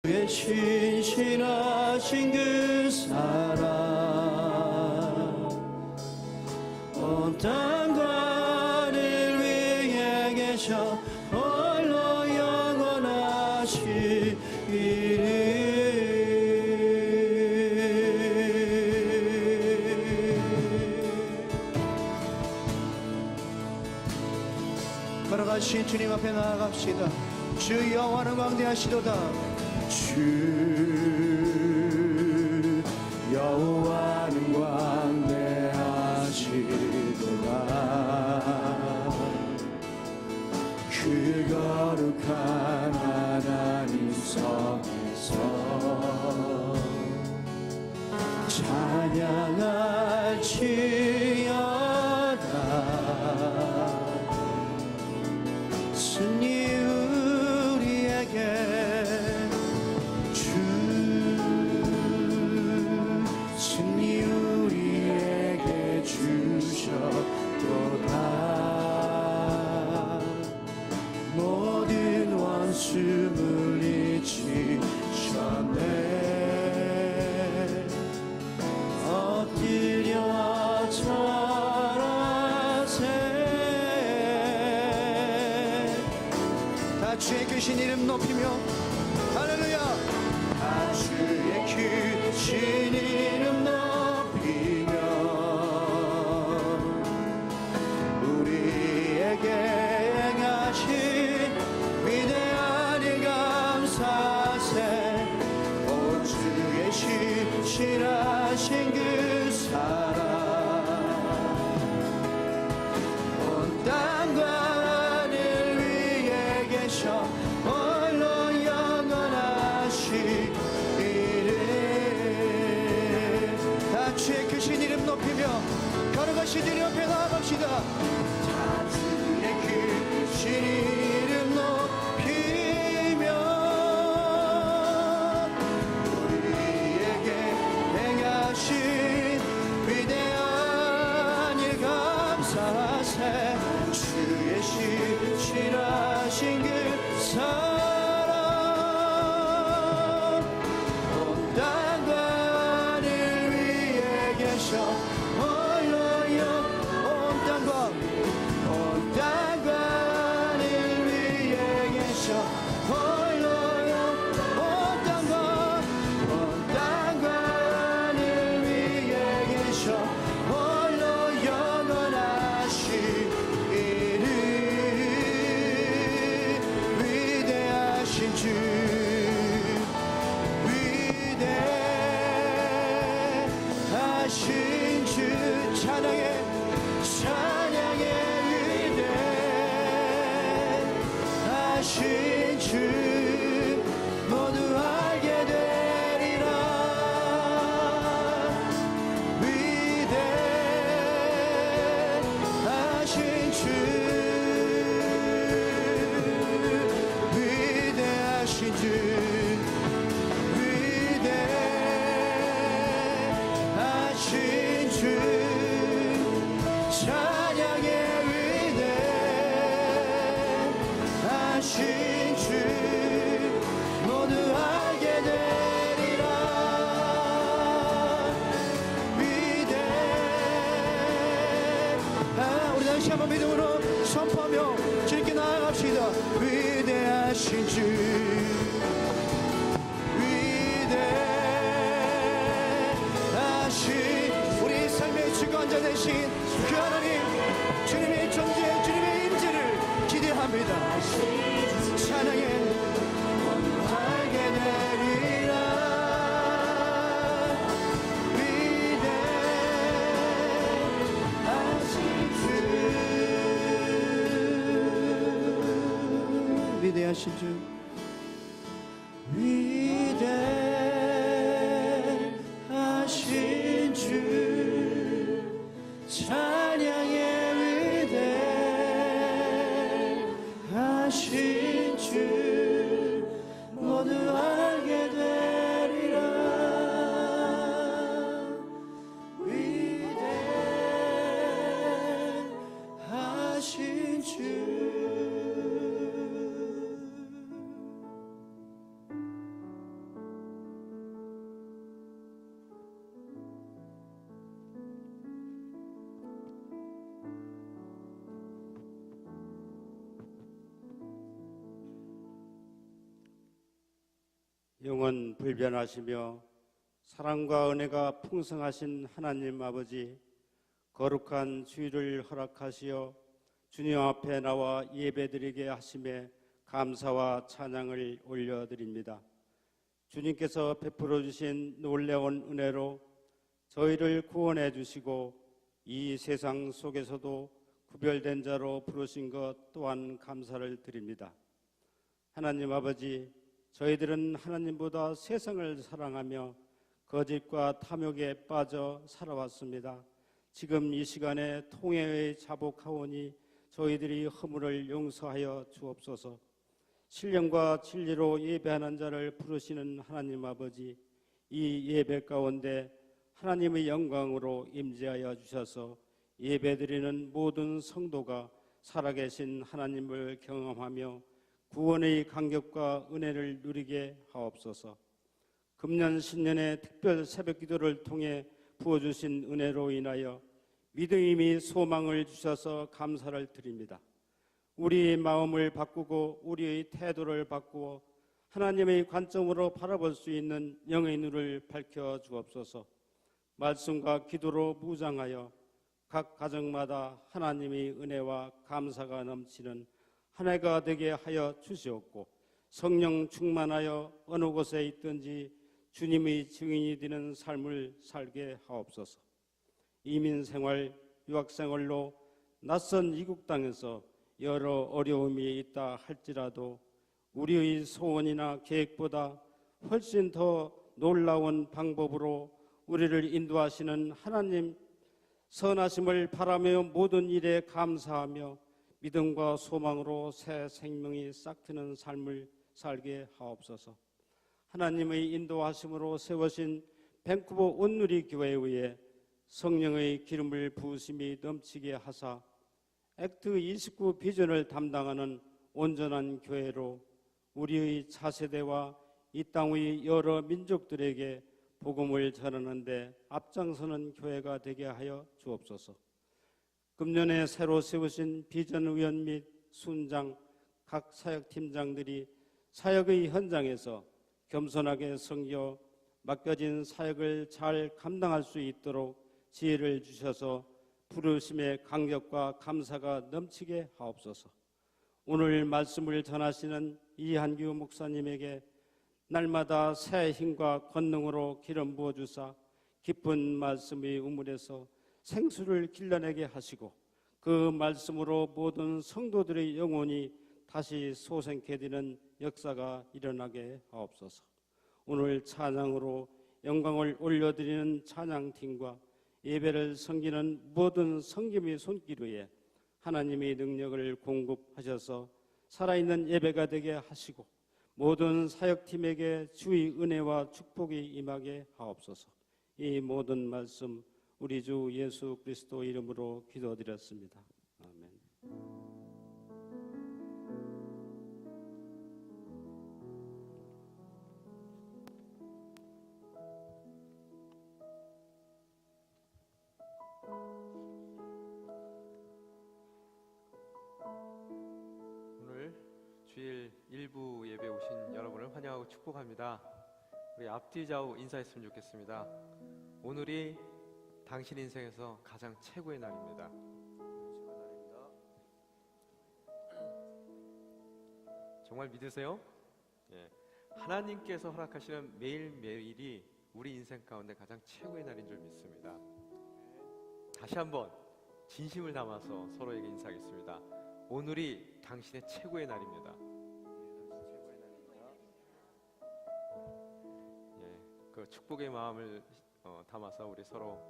주의 신실하신 그 사랑 온 땅과를 위해 계셔 홀로 영원하시리니 걸어가신 주님 앞에 나아갑시다. 주 여호와는 광대하시도다. 주 여호와는 광대하시도다. 그 거룩한 하나님 성에서 찬양할지어다. 승리 우리에게 승리 우리에게 주셨도다. 모든 원수 물리치셨네. 엎드려 절하세. 다 주의 크신 이름 높이며 할렐루야. 다 주의 크신 이름 높이며 우리에게 행하신 위대한 일 감사세. 오 주의 신실하신 그 사랑 온 땅과 하늘 위에 계셔 홀로 영원하시리니. 다 주의 크신 이름 높이며 걸어가신 이름 앞에 나아갑시다. 다 주의 크신 이름 높이며 우리에게 행하신 위대한 일 감사세. 주의 신실하신 그 사랑 온 땅과 하늘 위에 계셔 홀로 온 땅과 하늘 위에 계셔 홀로 온 땅과 하늘 위에 계셔 홀로 영원하시리니. 위대하신 주 위대하신 주 찬양해 위대하신 주 모두 알게 되리라. 위대하신 주 위대하신 주 위대하신 주 찬양의 위대하신 주 모두 알게 되리라. 우리 다시 한번 믿음으로 선포하며 주님께 나아갑시다. 위대하신 주 위대하신 우리 삶의 주관자 되신 그 하나님 주님의 존재 주님의 임재를 기대합니다. 찬양에 알게 되리라. 위대하신 주 위대하신 주 찬양의 위대하신 주 모두 알게 되리라. 위대하신 주 영원 불변하시며 사랑과 은혜가 풍성하신 하나님 아버지, 거룩한 주일을 허락하시어 주님 앞에 나와 예배드리게 하심에 감사와 찬양을 올려드립니다. 주님께서 베풀어 주신 놀라운 은혜로 저희를 구원해 주시고 이 세상 속에서도 구별된 자로 부르신 것 또한 감사를 드립니다. 하나님 아버지, 저희들은 하나님보다 세상을 사랑하며 거짓과 탐욕에 빠져 살아왔습니다. 지금 이 시간에 통회에 자복하오니 저희들이 허물을 용서하여 주옵소서. 신령과 진리로 예배하는 자를 부르시는 하나님 아버지, 이 예배 가운데 하나님의 영광으로 임재하여 주셔서 예배드리는 모든 성도가 살아계신 하나님을 경험하며 구원의 감격과 은혜를 누리게 하옵소서. 금년 신년의 특별 새벽기도를 통해 부어주신 은혜로 인하여 믿음이 소망을 주셔서 감사를 드립니다. 우리의 마음을 바꾸고 우리의 태도를 바꾸어 하나님의 관점으로 바라볼 수 있는 영의 눈을 밝혀 주옵소서. 말씀과 기도로 무장하여 각 가정마다 하나님의 은혜와 감사가 넘치는 한 해가 되게 하여 주시옵고, 성령 충만하여 어느 곳에 있든지 주님의 증인이 되는 삶을 살게 하옵소서. 이민생활, 유학생활로 낯선 이국 땅에서 여러 어려움이 있다 할지라도 우리의 소원이나 계획보다 훨씬 더 놀라운 방법으로 우리를 인도하시는 하나님 선하심을 바라며 모든 일에 감사하며 믿음과 소망으로 새 생명이 싹트는 삶을 살게 하옵소서. 하나님의 인도하심으로 세워진 밴쿠버 온누리 교회에 의해 성령의 기름을 부으심이 넘치게 하사 액트 29 비전을 담당하는 온전한 교회로 우리의 차세대와 이 땅의 여러 민족들에게 복음을 전하는 데 앞장서는 교회가 되게 하여 주옵소서. 금년에 새로 세우신 비전의원 및 순장, 각 사역팀장들이 사역의 현장에서 겸손하게 섬겨 맡겨진 사역을 잘 감당할 수 있도록 지혜를 주셔서 부르심의 감격과 감사가 넘치게 하옵소서. 오늘 말씀을 전하시는 이한규 목사님에게 날마다 새 힘과 권능으로 기름 부어주사 기쁜 말씀의 우물에서 생수를 길러내게 하시고 그 말씀으로 모든 성도들의 영혼이 다시 솟게 되는 역사가 일어나게 하옵소서. 오늘 찬양으로 영광을 올려드리는 찬양팀과 예배를 섬기는 모든 섬김의 손길 위에 하나님의 능력을 공급하셔서 살아있는 예배가 되게 하시고 모든 사역팀에게 주의 은혜와 축복이 임하게 하옵소서. 이 모든 말씀 우리 주 예수 그리스도 이름으로 기도드렸습니다. 아멘. 오늘 주일 일부 예배 오신 여러분을 환영하고 축복합니다. 우리 앞뒤 좌우 인사했으면 좋겠습니다. 오늘이 당신 인생에서 가장 최고의 날입니다. 정말 믿으세요? 예. 하나님께서 허락하시는 매일매일이 우리 인생 가운데 가장 최고의 날인 줄 믿습니다. 다시 한번 진심을 담아서 서로에게 인사하겠습니다. 오늘이 당신의 최고의 날입니다. 예, 그 축복의 마음을 담아서 우리 서로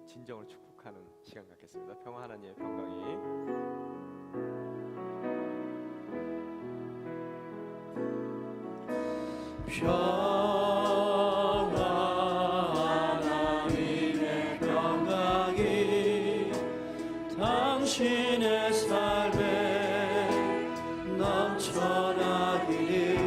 진정으로 축복하는 시간 갖겠습니다. 평화 하나님의 평강이 하나님의 평강이 당신의 삶에 넘쳐나기를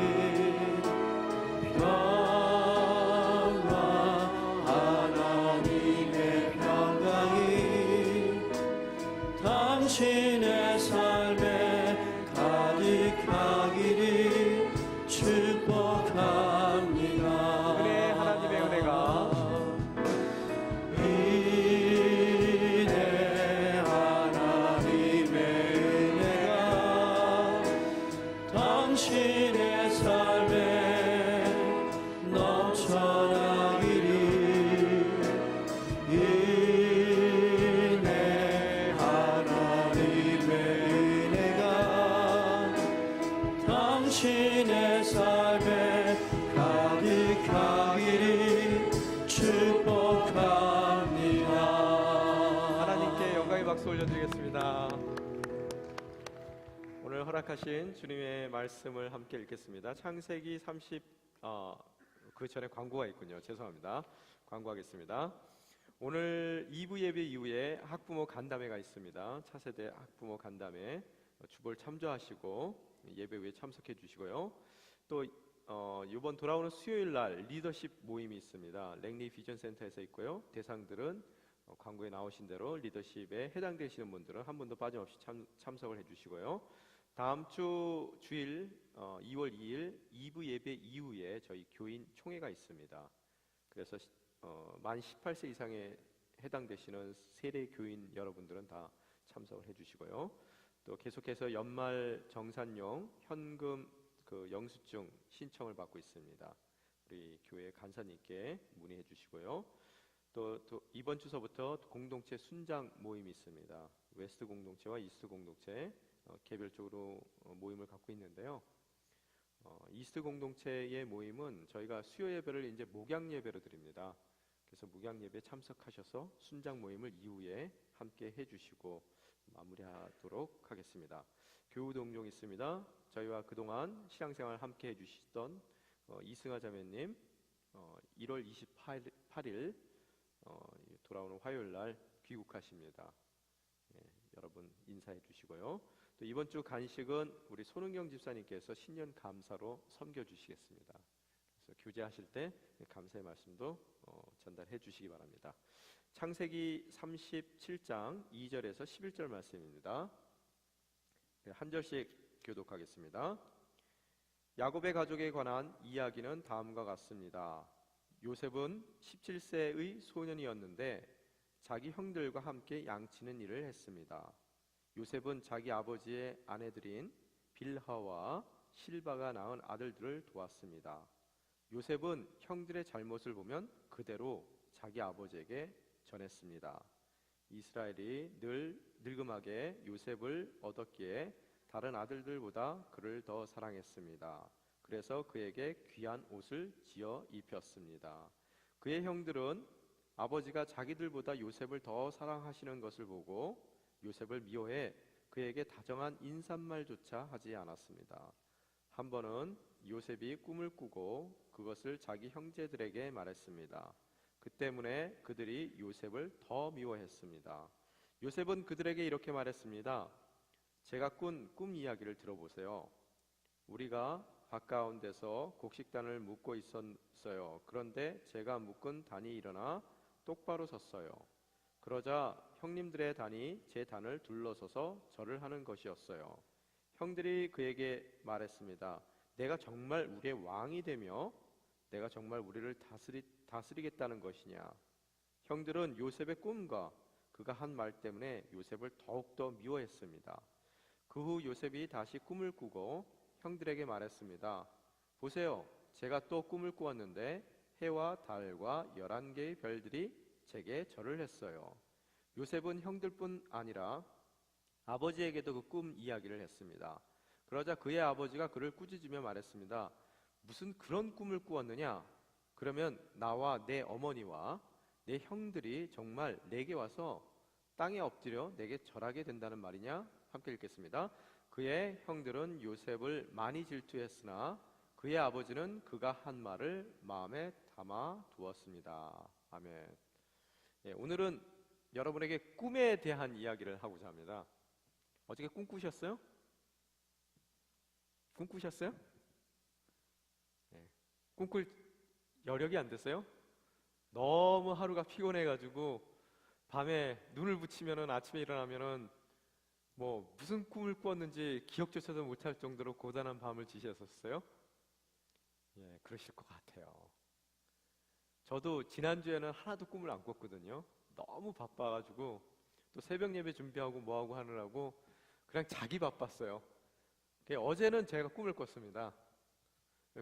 하나님의 평강이 당신의 삶에 가득하기를 축복합니다. 허락하신 주님의 말씀을 함께 읽겠습니다. 창세기 30, 그 전에 광고가 있군요. 죄송합니다. 광고하겠습니다. 오늘 2부 예배 이후에 학부모 간담회가 있습니다. 차세대 학부모 간담회 주볼 참조하시고 예배 후에 참석해 주시고요. 또 이번 돌아오는 수요일 날 리더십 모임이 있습니다. 랭리 비전 센터에서 있고요. 대상들은 광고에 나오신 대로 리더십에 해당되시는 분들은 한 분도 빠짐없이 참석을 해주시고요. 다음 주 주일 2월 2일 2부 예배 이후에 저희 교인 총회가 있습니다. 그래서 만 18세 이상에 해당되시는 세대 교인 여러분들은 다 참석을 해주시고요. 또 계속해서 연말 정산용 현금 그 영수증 신청을 받고 있습니다. 우리 교회 간사님께 문의해 주시고요. 또 이번 주서부터 공동체 순장 모임이 있습니다. 웨스트 공동체와 이스트 공동체 개별적으로 모임을 갖고 있는데요. 이스트 공동체의 모임은 저희가 수요 예배를 이제 목양 예배로 드립니다. 그래서 목양 예배 참석하셔서 순장 모임을 이후에 함께 해주시고 마무리하도록 하겠습니다. 교우 동종 있습니다. 저희와 그동안 신앙생활 함께 해주시던 이승하 자매님 1월 28일 돌아오는 화요일 날 귀국하십니다. 여러분 인사해 주시고요. 또 이번 주 간식은 우리 손은경 집사님께서 신년 감사로 섬겨 주시겠습니다. 그래서 교제하실 때 감사의 말씀도 전달해 주시기 바랍니다. 창세기 37장 2절에서 11절 말씀입니다. 한 절씩 교독하겠습니다. 야곱의 가족에 관한 이야기는 다음과 같습니다. 요셉은 17세의 소년이었는데 자기 형들과 함께 양치는 일을 했습니다. 요셉은 자기 아버지의 아내들인 빌하와 실바가 낳은 아들들을 도왔습니다. 요셉은 형들의 잘못을 보면 그대로 자기 아버지에게 전했습니다. 이스라엘이 늘 늙음하게 요셉을 얻었기에 다른 아들들보다 그를 더 사랑했습니다. 그래서 그에게 귀한 옷을 지어 입혔습니다. 그의 형들은 아버지가 자기들보다 요셉을 더 사랑하시는 것을 보고 요셉을 미워해 그에게 다정한 인사말조차 하지 않았습니다. 한 번은 요셉이 꿈을 꾸고 그것을 자기 형제들에게 말했습니다. 그 때문에 그들이 요셉을 더 미워했습니다. 요셉은 그들에게 이렇게 말했습니다. 제가 꾼 꿈 이야기를 들어보세요. 우리가 가까운 데서 곡식단을 묶고 있었어요. 그런데 제가 묶은 단이 일어나 똑바로 섰어요. 그러자 형님들의 단이 제 단을 둘러서서 절을 하는 것이었어요. 형들이 그에게 말했습니다. 내가 정말 우리의 왕이 되며 내가 정말 우리를 다스리겠다는 것이냐. 형들은 요셉의 꿈과 그가 한 말 때문에 요셉을 더욱더 미워했습니다. 그 후 요셉이 다시 꿈을 꾸고 형들에게 말했습니다. 보세요, 제가 또 꿈을 꾸었는데 해와 달과 11개의 별들이 제게 절을 했어요. 요셉은 형들뿐 아니라 아버지에게도 그 꿈 이야기를 했습니다. 그러자 그의 아버지가 그를 꾸짖으며 말했습니다. 무슨 그런 꿈을 꾸었느냐? 그러면 나와 내 어머니와 내 형들이 정말 내게 와서 땅에 엎드려 내게 절하게 된다는 말이냐? 함께 읽겠습니다. 그의 형들은 요셉을 많이 질투했으나 그의 아버지는 그가 한 말을 마음에 담아 두었습니다. 아멘. 오늘은 여러분에게 꿈에 대한 이야기를 하고자 합니다. 어저께 꿈 꾸셨어요? 꿈 꾸셨어요? 꿈꿀 여력이 안 됐어요? 너무 하루가 피곤해가지고 밤에 눈을 붙이면은 아침에 일어나면은 뭐 무슨 꿈을 꾸었는지 기억조차도 못할 정도로 고단한 밤을 지셨었어요? 그러실 것 같아요. 저도 지난주에는 하나도 꿈을 안 꿨거든요. 너무 바빠가지고 또 새벽 예배 준비하고 뭐하고 하느라고 그냥 자기 바빴어요. 어제는 제가 꿈을 꿨습니다.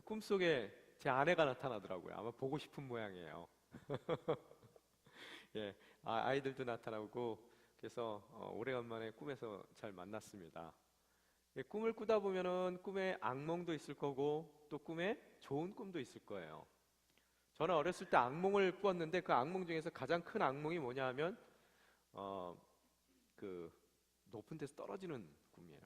꿈속에 제 아내가 나타나더라고요. 아마 보고 싶은 모양이에요. 아이들도 나타나고 그래서 오래간만에 꿈에서 잘 만났습니다. 꿈을 꾸다 보면은 꿈에 악몽도 있을 거고 또 꿈에 좋은 꿈도 있을 거예요. 저는 어렸을 때 악몽을 꾸었는데 그 악몽 중에서 가장 큰 악몽이 뭐냐 하면 그 높은 데서 떨어지는 꿈이에요.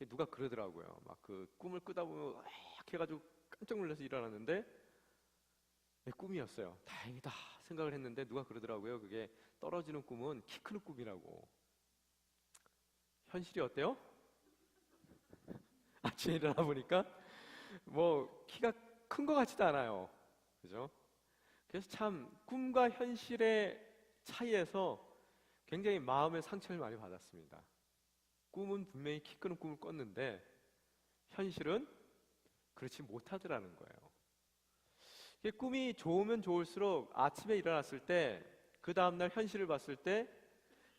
누가 그러더라고요. 막 그 꿈을 꾸다 보면 막 해가지고 깜짝 놀라서 일어났는데 내 꿈이었어요. 다행이다 생각을 했는데 누가 그러더라고요. 그게 떨어지는 꿈은 키 크는 꿈이라고. 현실이 어때요? 아침에 일어나 보니까 뭐 키가 큰 것 같지도 않아요. 그죠? 그래서 참 꿈과 현실의 차이에서 굉장히 마음의 상처를 많이 받았습니다. 꿈은 분명히 키 크는 꿈을 꿨는데 현실은 그렇지 못하더라는 거예요. 이게 꿈이 좋으면 좋을수록 아침에 일어났을 때 그 다음날 현실을 봤을 때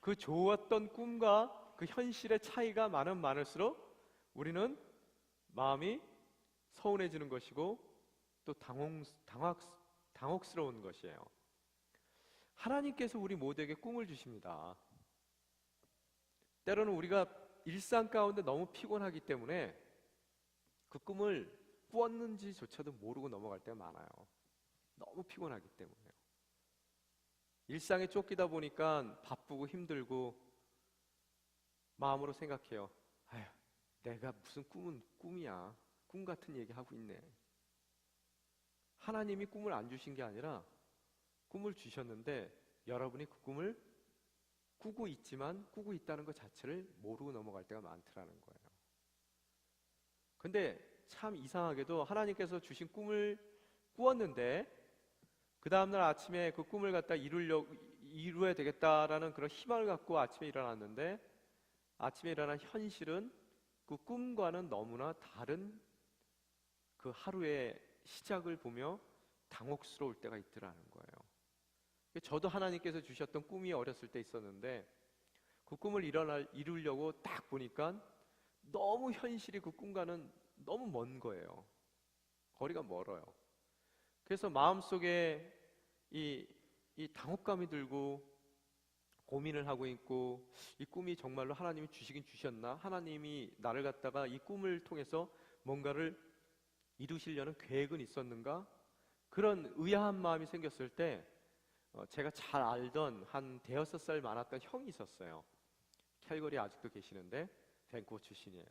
그 좋았던 꿈과 그 현실의 차이가 많을수록 우리는 마음이 서운해지는 것이고 또 당혹스러운 것이에요. 하나님께서 우리 모두에게 꿈을 주십니다. 때로는 우리가 일상 가운데 너무 피곤하기 때문에 그 꿈을 꾸었는지조차도 모르고 넘어갈 때가 많아요. 너무 피곤하기 때문에요. 일상에 쫓기다 보니까 바쁘고 힘들고 마음으로 생각해요. 아휴, 내가 무슨 꿈은 꿈이야. 꿈 같은 얘기 하고 있네. 하나님이 꿈을 안 주신 게 아니라 꿈을 주셨는데 여러분이 그 꿈을 꾸고 있지만 꾸고 있다는 것 자체를 모르고 넘어갈 때가 많더라는 거예요. 근데 참 이상하게도 하나님께서 주신 꿈을 꾸었는데 그 다음날 아침에 그 꿈을 갖다 이루어야 되겠다라는 그런 희망을 갖고 아침에 일어났는데 아침에 일어난 현실은 그 꿈과는 너무나 다른 그 하루의 시작을 보며 당혹스러울 때가 있더라는 거예요. 저도 하나님께서 주셨던 꿈이 어렸을 때 있었는데 그 꿈을 이루려고 딱 보니까 너무 현실이 그 꿈과는 너무 먼 거예요. 거리가 멀어요. 그래서 마음속에 이 당혹감이 들고 고민을 하고 있고 이 꿈이 정말로 하나님이 주시긴 주셨나? 하나님이 나를 갖다가 이 꿈을 통해서 뭔가를 이루시려는 계획은 있었는가? 그런 의아한 마음이 생겼을 때 제가 잘 알던 한 5살 많았던 형이 있었어요. 캘거리에 아직도 계시는데 밴쿠버 출신이에요.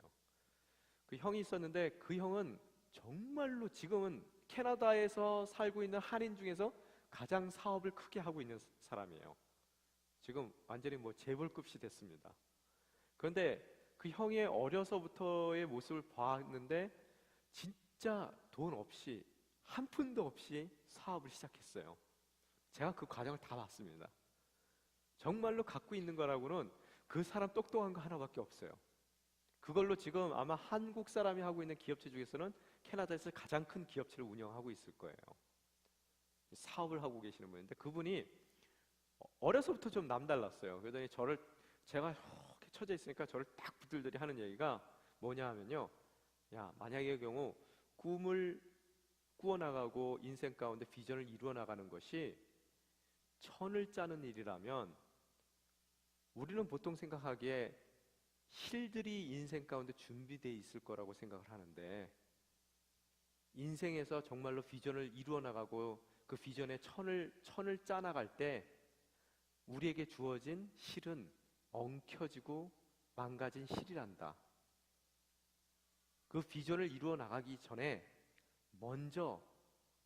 그 형이 있었는데 그 형은 정말로 지금은 캐나다에서 살고 있는 한인 중에서 가장 사업을 크게 하고 있는 사람이에요. 지금 완전히 뭐 재벌급이 됐습니다. 그런데 그 형의 어려서부터의 모습을 봤는데 진짜 돈 없이 한 푼도 없이 사업을 시작했어요. 제가 그 과정을 다 봤습니다. 정말로 갖고 있는 거라고는 그 사람 똑똑한 거 하나밖에 없어요. 그걸로 지금 아마 한국 사람이 하고 있는 기업체 중에서는 캐나다에서 가장 큰 기업체를 운영하고 있을 거예요. 사업을 하고 계시는 분인데 그분이 어려서부터 좀 남달랐어요. 그러더니 제가 이렇게 처져 있으니까 저를 딱 붙들더니 하는 얘기가 뭐냐 하면요. 야, 만약의 경우 꿈을 꾸어나가고 인생 가운데 비전을 이루어 나가는 것이 천을 짜는 일이라면 우리는 보통 생각하기에 실들이 인생 가운데 준비되어 있을 거라고 생각을 하는데 인생에서 정말로 비전을 이루어 나가고 그 비전의 천을 짜나갈 때 우리에게 주어진 실은 엉켜지고 망가진 실이란다. 그 비전을 이루어 나가기 전에 먼저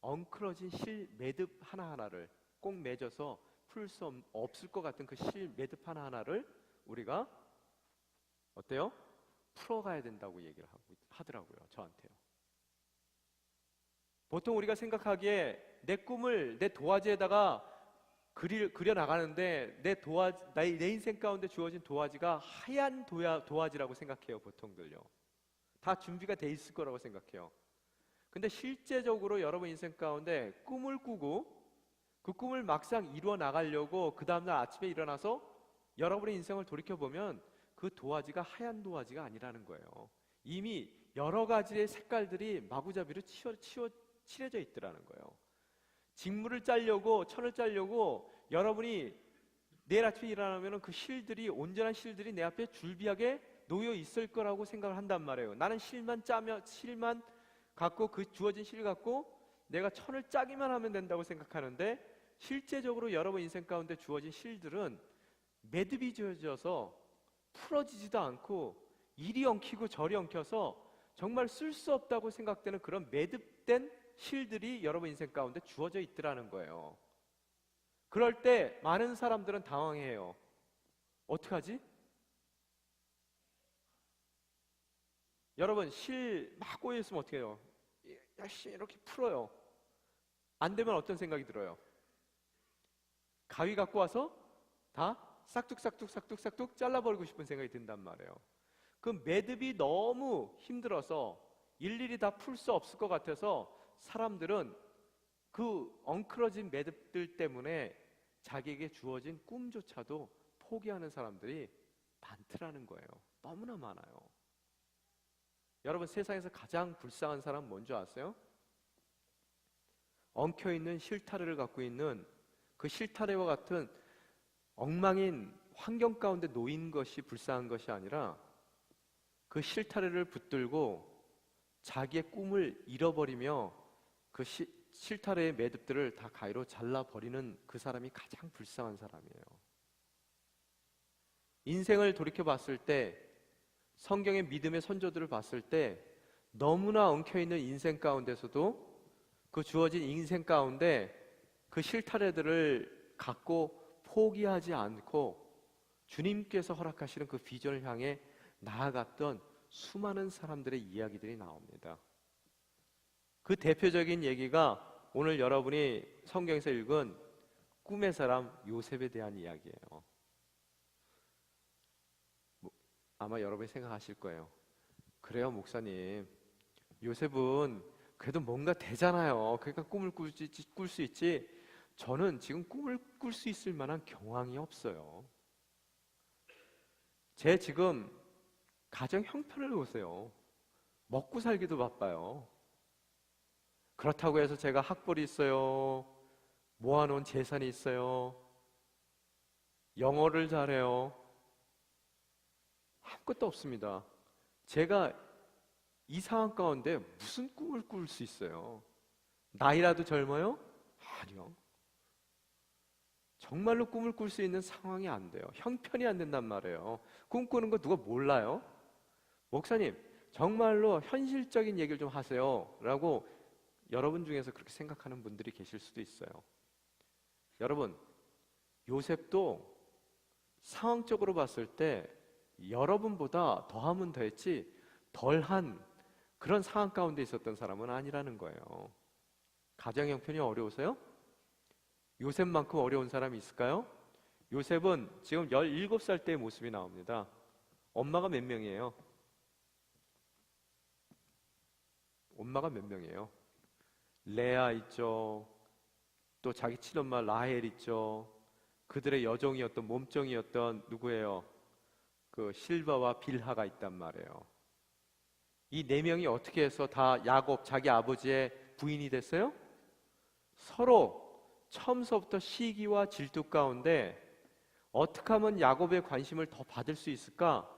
엉클어진 실 매듭 하나하나를 꼭 맺어서 풀 수 없을 것 같은 그 실 매듭 하나하나를 우리가 어때요? 풀어가야 된다고 얘기를 하더라고요. 저한테요. 보통 우리가 생각하기에 내 꿈을 내 도화지에다가 그려 나가는데 내 인생 가운데 주어진 도화지가 하얀 도화지라고 생각해요. 보통들요. 다 준비가 돼 있을 거라고 생각해요. 근데 실제적으로 여러분 인생 가운데 꿈을 꾸고 그 꿈을 막상 이루어 나가려고 그 다음날 아침에 일어나서 여러분의 인생을 돌이켜보면 그 도화지가 하얀 도화지가 아니라는 거예요. 이미 여러 가지의 색깔들이 마구잡이로 칠해져 있더라는 거예요. 직무를 짜려고 천을 짜려고 여러분이 내일 아침에 일어나면 그 온전한 실들이 내 앞에 줄비하게 놓여 있을 거라고 생각을 한단 말이에요. 나는 실만 갖고 그 주어진 실 갖고 내가 천을 짜기만 하면 된다고 생각하는데 실제적으로 여러분 인생 가운데 주어진 실들은 매듭이 지어져서 풀어지지도 않고 이리 엉키고 저리 엉켜서 정말 쓸 수 없다고 생각되는 그런 매듭된 실들이 여러분 인생 가운데 주어져 있더라는 거예요. 그럴 때 많은 사람들은 당황해요. 어떡하지? 여러분 실 막 꼬여 있으면 어떻게 해요? 열심히 이렇게 풀어요. 안 되면 어떤 생각이 들어요? 가위 갖고 와서 다 싹둑 잘라버리고 싶은 생각이 든단 말이에요. 그 매듭이 너무 힘들어서 일일이 다 풀 수 없을 것 같아서 사람들은 그 엉클어진 매듭들 때문에 자기에게 주어진 꿈조차도 포기하는 사람들이 많더라는 거예요. 너무나 많아요. 여러분 세상에서 가장 불쌍한 사람 뭔지 아세요? 엉켜있는 실타래를 갖고 있는 그 실타래와 같은 엉망인 환경 가운데 놓인 것이 불쌍한 것이 아니라 그 실타래를 붙들고 자기의 꿈을 잃어버리며 그 실타래의 매듭들을 다 가위로 잘라버리는 그 사람이 가장 불쌍한 사람이에요. 인생을 돌이켜 봤을 때, 성경의 믿음의 선조들을 봤을 때 너무나 엉켜있는 인생 가운데서도 그 주어진 인생 가운데 그 실타래들을 갖고 포기하지 않고 주님께서 허락하시는 그 비전을 향해 나아갔던 수많은 사람들의 이야기들이 나옵니다. 그 대표적인 얘기가 오늘 여러분이 성경에서 읽은 꿈의 사람 요셉에 대한 이야기예요. 아마 여러분이 생각하실 거예요. 그래요, 목사님. 요셉은 그래도 뭔가 되잖아요. 그러니까 꿈을 꿀 수 있지. 저는 지금 꿈을 꿀 수 있을 만한 경황이 없어요. 제 지금 가정 형편을 보세요. 먹고 살기도 바빠요. 그렇다고 해서 제가 학벌이 있어요. 모아놓은 재산이 있어요. 영어를 잘해요. 아무것도 없습니다. 제가 이 상황 가운데 무슨 꿈을 꿀 수 있어요? 나이라도 젊어요? 아니요. 정말로 꿈을 꿀 수 있는 상황이 안 돼요. 형편이 안 된단 말이에요. 꿈꾸는 거 누가 몰라요? 목사님, 정말로 현실적인 얘기를 좀 하세요 라고 여러분 중에서 그렇게 생각하는 분들이 계실 수도 있어요. 여러분, 요셉도 상황적으로 봤을 때 여러분보다 더하면 더했지 덜한 그런 상황 가운데 있었던 사람은 아니라는 거예요. 가정 형편이 어려우세요? 요셉만큼 어려운 사람이 있을까요? 요셉은 지금 17살 때의 모습이 나옵니다. 엄마가 몇 명이에요? 엄마가 몇 명이에요? 레아 있죠. 또 자기 친엄마 라헬 있죠. 그들의 여종이었던 몸종이었던 누구예요? 그 실바와 빌하가 있단 말이에요. 이 네 명이 어떻게 해서 다 야곱 자기 아버지의 부인이 됐어요? 서로 처음서부터 시기와 질투 가운데 어떻게 하면 야곱의 관심을 더 받을 수 있을까?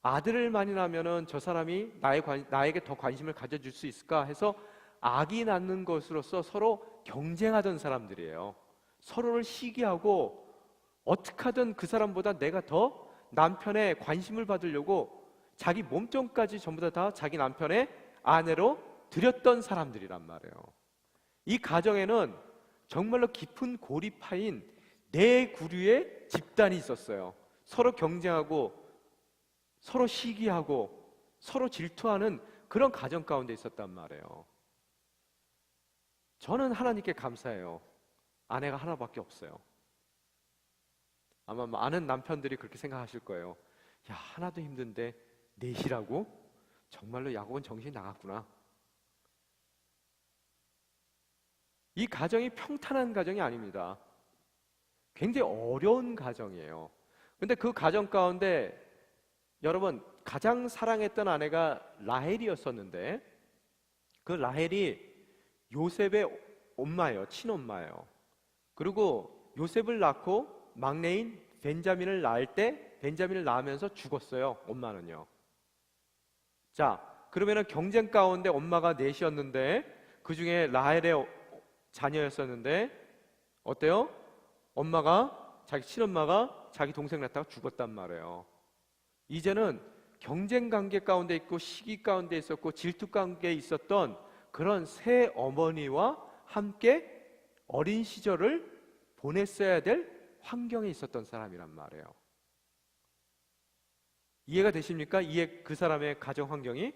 아들을 많이 낳으면은 저 사람이 나에게 더 관심을 가져줄 수 있을까 해서 아기 낳는 것으로서 서로 경쟁하던 사람들이에요. 서로를 시기하고 어떻게 하든 그 사람보다 내가 더 남편의 관심을 받으려고 자기 몸종까지 전부 다 자기 남편의 아내로 들였던 사람들이란 말이에요. 이 가정에는 정말로 깊은 골이 파인 네 구류의 집단이 있었어요. 서로 경쟁하고 서로 시기하고 서로 질투하는 그런 가정 가운데 있었단 말이에요. 저는 하나님께 감사해요. 아내가 하나밖에 없어요. 아마 많은 남편들이 그렇게 생각하실 거예요. 야, 하나도 힘든데 넷이라고? 정말로 야곱은 정신이 나갔구나. 이 가정이 평탄한 가정이 아닙니다. 굉장히 어려운 가정이에요. 근데 그 가정 가운데 여러분 가장 사랑했던 아내가 라헬이었었는데 그 라헬이 요셉의 엄마예요. 친엄마예요. 그리고 요셉을 낳고 막내인 벤자민을 낳을 때 벤자민을 낳으면서 죽었어요. 엄마는요. 자, 그러면은 경쟁 가운데 엄마가 넷이었는데 그 중에 라헬의 자녀였었는데 어때요? 엄마가 자기 친엄마가 자기 동생 낳다가 죽었단 말이에요. 이제는 경쟁 관계 가운데 있고 시기 가운데 있었고 질투 관계에 있었던 그런 새 어머니와 함께 어린 시절을 보냈어야 될 환경에 있었던 사람이란 말이에요. 이해가 되십니까? 그 사람의 가정 환경이?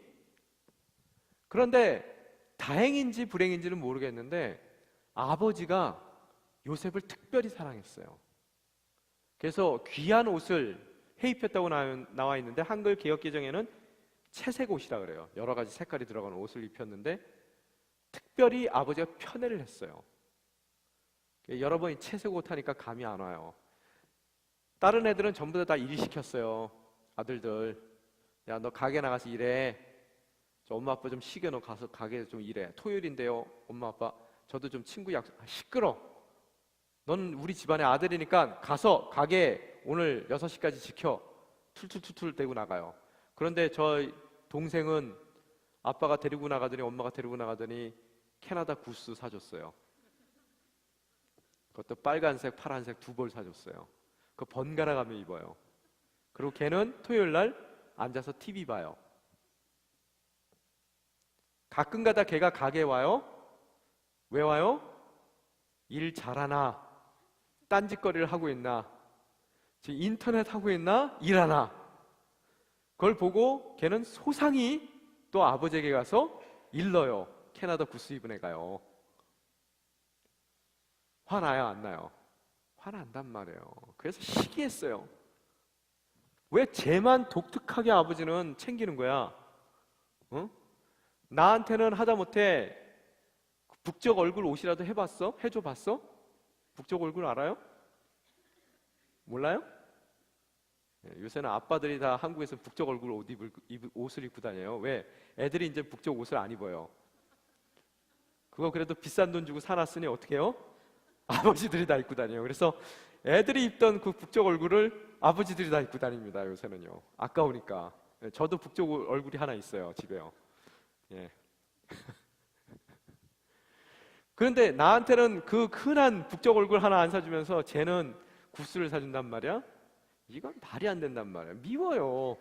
그런데 다행인지 불행인지는 모르겠는데 아버지가 요셉을 특별히 사랑했어요. 그래서 귀한 옷을 해입혔다고 나와 있는데 한글 개역개정에는 채색 옷이라 그래요. 여러 가지 색깔이 들어가는 옷을 입혔는데 특별히 아버지가 편애를 했어요. 여러분이 채색 옷 하니까 감이 안 와요. 다른 애들은 전부 다 일 시켰어요. 아들들, 야 너 가게 나가서 일해. 저 엄마 아빠 좀 쉬게, 너 가서 가게 좀 일해. 토요일인데요 엄마 아빠 저도 좀 친구 약속. 시끄러. 넌 우리 집안의 아들이니까 가서 가게 오늘 6시까지 지켜. 툴툴툴툴 대고 나가요. 그런데 저 동생은 아빠가 데리고 나가더니 엄마가 데리고 나가더니 캐나다 구스 사줬어요. 그것도 빨간색 파란색 2벌 사줬어요. 그거 번갈아 가며 입어요. 그리고 걔는 토요일 날 앉아서 TV 봐요. 가끔가다 걔가 가게에 와요. 왜 와요? 일 잘하나? 딴짓거리를 하고 있나? 지금 인터넷 하고 있나? 일하나? 그걸 보고 걔는 소상히 또 아버지에게 가서 일러요. 캐나다 구스 입은 애가요. 화나요? 안 나요? 화난단 말이에요. 그래서 시기했어요. 왜 쟤만 독특하게 아버지는 챙기는 거야? 어? 나한테는 하다못해 북적 얼굴 옷이라도 해봤어? 해줘봤어? 북적 얼굴 알아요? 몰라요? 요새는 아빠들이 다 한국에서 북적 얼굴 옷을 입고 다녀요. 왜? 애들이 이제 북적 옷을 안 입어요. 그거 그래도 비싼 돈 주고 사놨으니 어떻게 해요? 아버지들이 다 입고 다녀요. 그래서 애들이 입던 그 북적 얼굴을 아버지들이 다 입고 다닙니다. 요새는요. 아까우니까. 저도 북적 얼굴이 하나 있어요. 집에요. 예. 그런데 나한테는 그 흔한 북적 얼굴 하나 안 사주면서 쟤는 구스를 사준단 말이야? 이건 말이 안 된단 말이야. 미워요.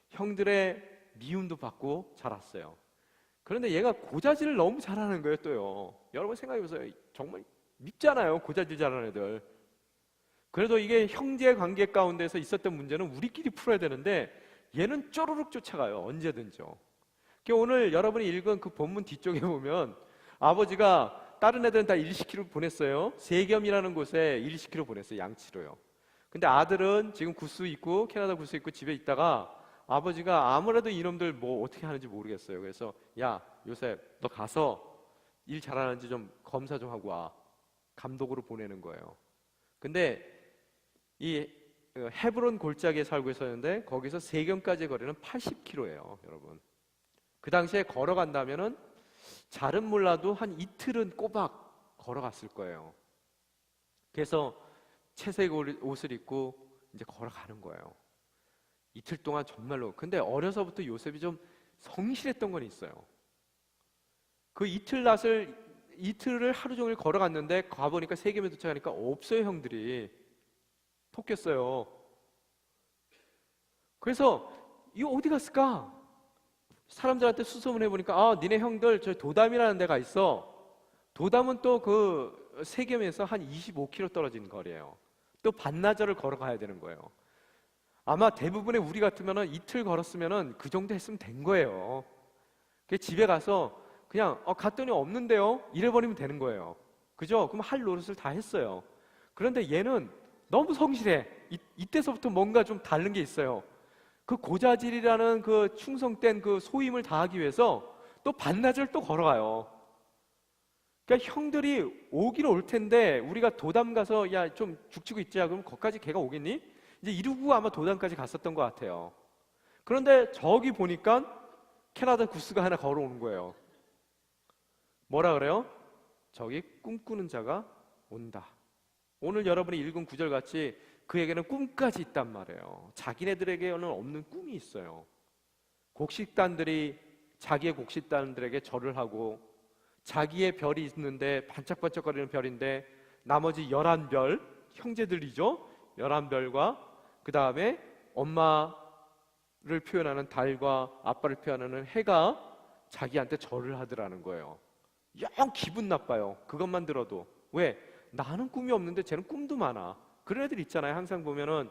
형들의 미움도 받고 자랐어요. 그런데 얘가 고자질을 너무 잘하는 거예요. 또요. 여러분 생각해보세요. 정말 밉잖아요. 고자질 잘하는 애들. 그래도 이게 형제 관계 가운데서 있었던 문제는 우리끼리 풀어야 되는데 얘는 쪼르륵 쫓아가요. 언제든지요. 오늘 여러분이 읽은 그 본문 뒤쪽에 보면 아버지가 다른 애들은 다 일시키로 보냈어요. 세겸이라는 곳에 일시키로 보냈어요. 양치로요. 근데 아들은 지금 구스 있고 캐나다 구스 있고 집에 있다가 아버지가 아무래도 이놈들 뭐 어떻게 하는지 모르겠어요. 그래서 야 요셉 너 가서 일 잘하는지 좀 검사 좀 하고 와. 감독으로 보내는 거예요. 근데 이 헤브론 골짜기에 살고 있었는데 거기서 세겜까지의 거리는 80km예요, 여러분. 그 당시에 걸어간다면은 잘은 몰라도 한 이틀은 꼬박 걸어갔을 거예요. 그래서 채색 옷을 입고 이제 걸어가는 거예요. 이틀 동안 정말로. 근데 어려서부터 요셉이 좀 성실했던 건 있어요. 그 이틀을 하루 종일 걸어갔는데 가보니까 세겜에 도착하니까 없어요, 형들이. 토꼈어요. 그래서 이거 어디 갔을까? 사람들한테 수소문해 보니까 아, 니네 형들 저 도담이라는 데가 있어. 도담은 또 그 세겜에서 한 25km 떨어진 거리예요. 또 반나절을 걸어가야 되는 거예요. 아마 대부분의 우리 같으면은 이틀 걸었으면은 그 정도 했으면 된 거예요. 그래서 집에 가서 그냥 갔더니 없는데요? 이래버리면 되는 거예요. 그죠? 그럼 할 노릇을 다 했어요. 그런데 얘는 너무 성실해. 이때서부터 뭔가 좀 다른 게 있어요. 그 고자질이라는 그 충성된 그 소임을 다하기 위해서 또 반나절 또 걸어가요. 그러니까 형들이 오긴 올 텐데 우리가 도담 가서 야 좀 죽치고 있자 그럼 거기까지 걔가 오겠니? 이제 이러고 아마 도담까지 갔었던 것 같아요. 그런데 저기 보니까 캐나다 구스가 하나 걸어오는 거예요. 뭐라 그래요? 저기 꿈꾸는 자가 온다. 오늘 여러분이 읽은 구절 같이 그에게는 꿈까지 있단 말이에요. 자기네들에게는 없는 꿈이 있어요. 곡식단들이 자기의 곡식단들에게 절을 하고 자기의 별이 있는데 반짝반짝거리는 별인데 나머지 11별 형제들이죠. 11별과 그 다음에 엄마 표현하는 달과 아빠를 표현하는 해가 자기한테 절을 하더라는 거예요. 영 기분 나빠요. 그것만 들어도. 왜? 나는 꿈이 없는데 쟤는 꿈도 많아. 그런 애들 있잖아요. 항상 보면은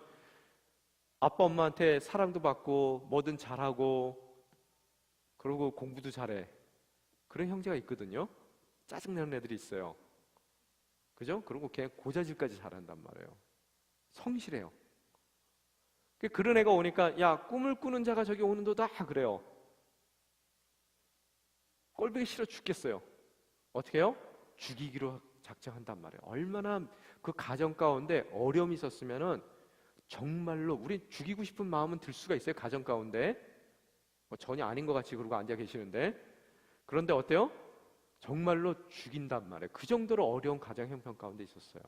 아빠 엄마한테 사랑도 받고 뭐든 잘하고 그러고 공부도 잘해. 그런 형제가 있거든요. 짜증내는 애들이 있어요. 그죠? 그리고 걔 고자질까지 잘한단 말이에요. 성실해요. 그런 애가 오니까 야, 꿈을 꾸는 자가 저기 오는도다 그래요. 꼴보기 싫어 죽겠어요. 어떻게 해요? 죽이기로 작정한단 말이에요. 얼마나 그 가정 가운데 어려움이 있었으면은 정말로 우리 죽이고 싶은 마음은 들 수가 있어요. 가정 가운데 뭐 전혀 아닌 것 같이 그러고 앉아 계시는데, 그런데 어때요? 정말로 죽인단 말이에요. 그 정도로 어려운 가정 형편 가운데 있었어요.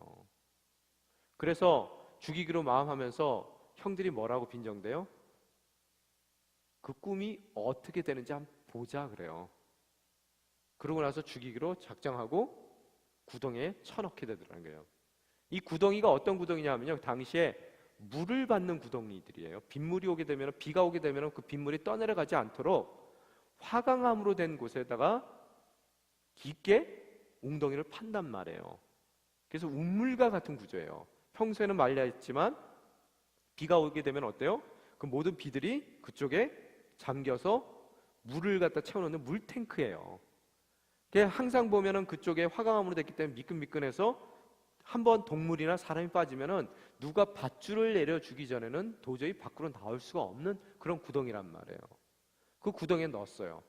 그래서 죽이기로 마음하면서 형들이 뭐라고 빈정대요? 그 꿈이 어떻게 되는지 한번 보자 그래요. 그러고 나서 죽이기로 작정하고 구덩이에 쳐넣게 되더라는 거예요. 이 구덩이가 어떤 구덩이냐면요, 당시에 물을 받는 구덩이들이에요. 빗물이 오게 되면, 비가 오게 되면 그 빗물이 떠내려가지 않도록 화강암으로 된 곳에다가 깊게 웅덩이를 판단 말이에요. 그래서 운물과 같은 구조예요. 평소에는 말려 있지만 비가 오게 되면 어때요? 그 모든 비들이 그쪽에 잠겨서 물을 갖다 채워놓는 물탱크예요. 항상 보면은 그쪽에 화강암으로 됐기 때문에 미끈미끈해서 한번 동물이나 사람이 빠지면은 누가 밧줄을 내려주기 전에는 도저히 밖으로 나올 수가 없는 그런 구덩이란 말이에요. 그 구덩이에 넣었어요.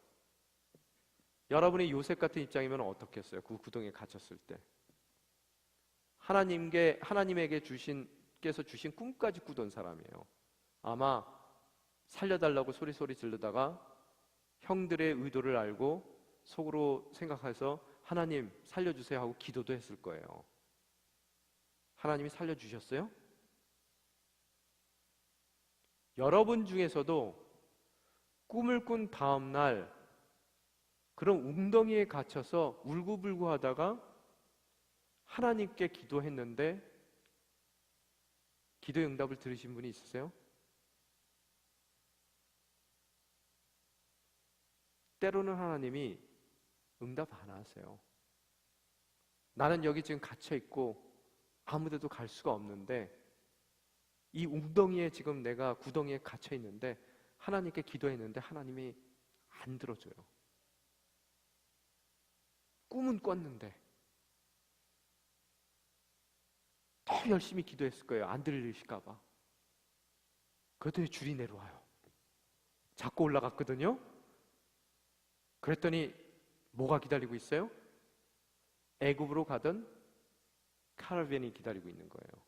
여러분이 요셉 같은 입장이면 어떻겠어요? 그 구덩이에 갇혔을 때 하나님에게 께서 주신 꿈까지 꾸던 사람이에요. 아마 살려달라고 소리 지르다가 형들의 의도를 알고 속으로 생각해서 하나님 살려주세요 하고 기도도 했을 거예요. 하나님이 살려주셨어요? 여러분 중에서도 꿈을 꾼 다음 날 그런 웅덩이에 갇혀서 울고불고 하다가 하나님께 기도했는데 기도의 응답을 들으신 분이 있으세요? 때로는 하나님이 응답 안 하세요. 나는 여기 지금 갇혀 있고 아무데도 갈 수가 없는데 이 웅덩이에 지금 내가 구덩이에 갇혀 있는데 하나님께 기도했는데 하나님이 안 들어줘요. 꿈은 꿨는데 더 열심히 기도했을 거예요. 안 들리실까 봐. 그랬더니 줄이 내려와요. 자꾸 올라갔거든요. 그랬더니 뭐가 기다리고 있어요? 애굽으로 가던 카라반이 기다리고 있는 거예요.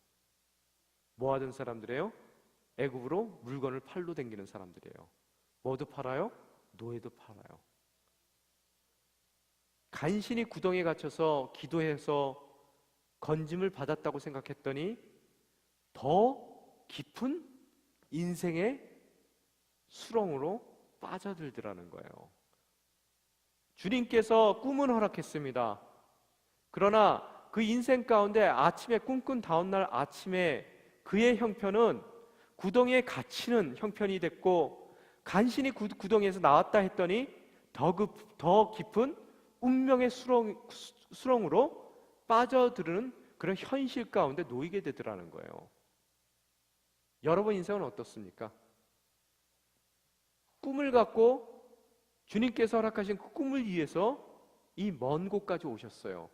뭐 하던 사람들이에요? 애굽으로 물건을 팔로 댕기는 사람들이에요. 뭐도 팔아요? 노예도 팔아요. 간신히 구덩이에 갇혀서 기도해서 건짐을 받았다고 생각했더니 더 깊은 인생의 수렁으로 빠져들더라는 거예요. 주님께서 꿈은 허락했습니다. 그러나 그 인생 가운데 아침에 꿈꾼 다음날 아침에 그의 형편은 구덩이에 갇히는 형편이 됐고, 간신히 구덩이에서 나왔다 했더니 더 깊은 운명의 수렁으로 빠져드는 그런 현실 가운데 놓이게 되더라는 거예요. 여러분 인생은 어떻습니까? 꿈을 갖고 주님께서 허락하신 그 꿈을 위해서 이 먼 곳까지 오셨어요.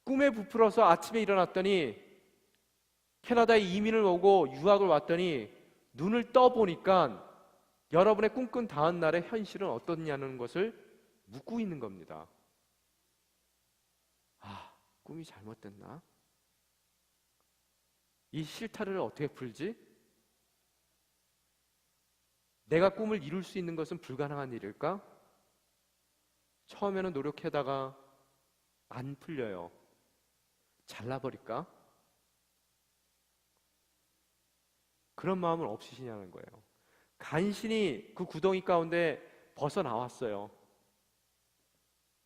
꿈에 부풀어서 아침에 일어났더니 캐나다에 이민을 오고 유학을 왔더니 눈을 떠보니까 여러분의 꿈꾼 다음 날의 현실은 어떻냐는 것을 묻고 있는 겁니다. 아, 꿈이 잘못됐나? 이 실타래를 어떻게 풀지? 내가 꿈을 이룰 수 있는 것은 불가능한 일일까? 처음에는 노력하다가 안 풀려요. 잘라버릴까? 그런 마음은 없으시냐는 거예요. 간신히 그 구덩이 가운데 벗어나왔어요.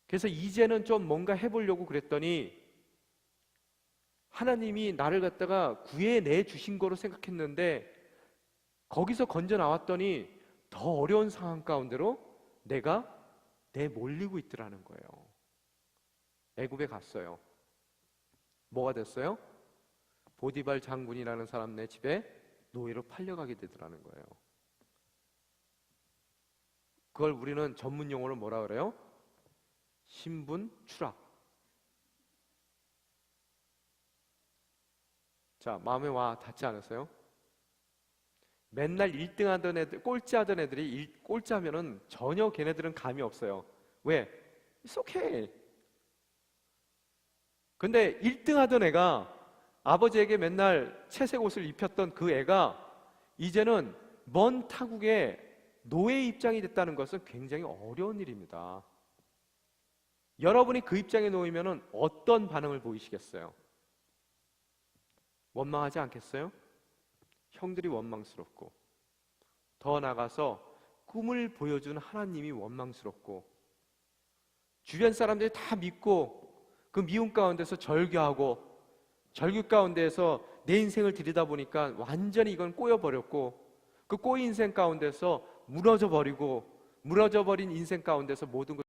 그래서 이제는 좀 뭔가 해보려고 그랬더니 하나님이 나를 갖다가 구해내 주신 거로 생각했는데 거기서 건져 나왔더니 더 어려운 상황 가운데로 내가 내몰리고 있더라는 거예요. 애굽에 갔어요. 뭐가 됐어요? 보디발 장군이라는 사람 내 집에 노예로 팔려가게 되더라는 거예요. 그걸 우리는 전문 용어로 뭐라 그래요? 신분 추락. 자, 마음에 와 닿지 않으세요? 맨날 1등 하던 애들, 꼴찌 하던 애들이 꼴찌 하면은 전혀 걔네들은 감이 없어요. 왜? It's okay. 근데 1등 하던 애가 아버지에게 맨날 채색 옷을 입혔던 그 애가 이제는 먼 타국에 노예 입장이 됐다는 것은 굉장히 어려운 일입니다. 여러분이 그 입장에 놓이면 어떤 반응을 보이시겠어요? 원망하지 않겠어요? 형들이 원망스럽고, 더 나아가서 꿈을 보여준 하나님이 원망스럽고, 주변 사람들이 다 믿고 그 미움 가운데서 절규하고, 절규 가운데서 내 인생을 들여다보니까 완전히 이건 꼬여버렸고, 그 꼬인 인생 가운데서 무너져 버린 인생 가운데서 모든 걸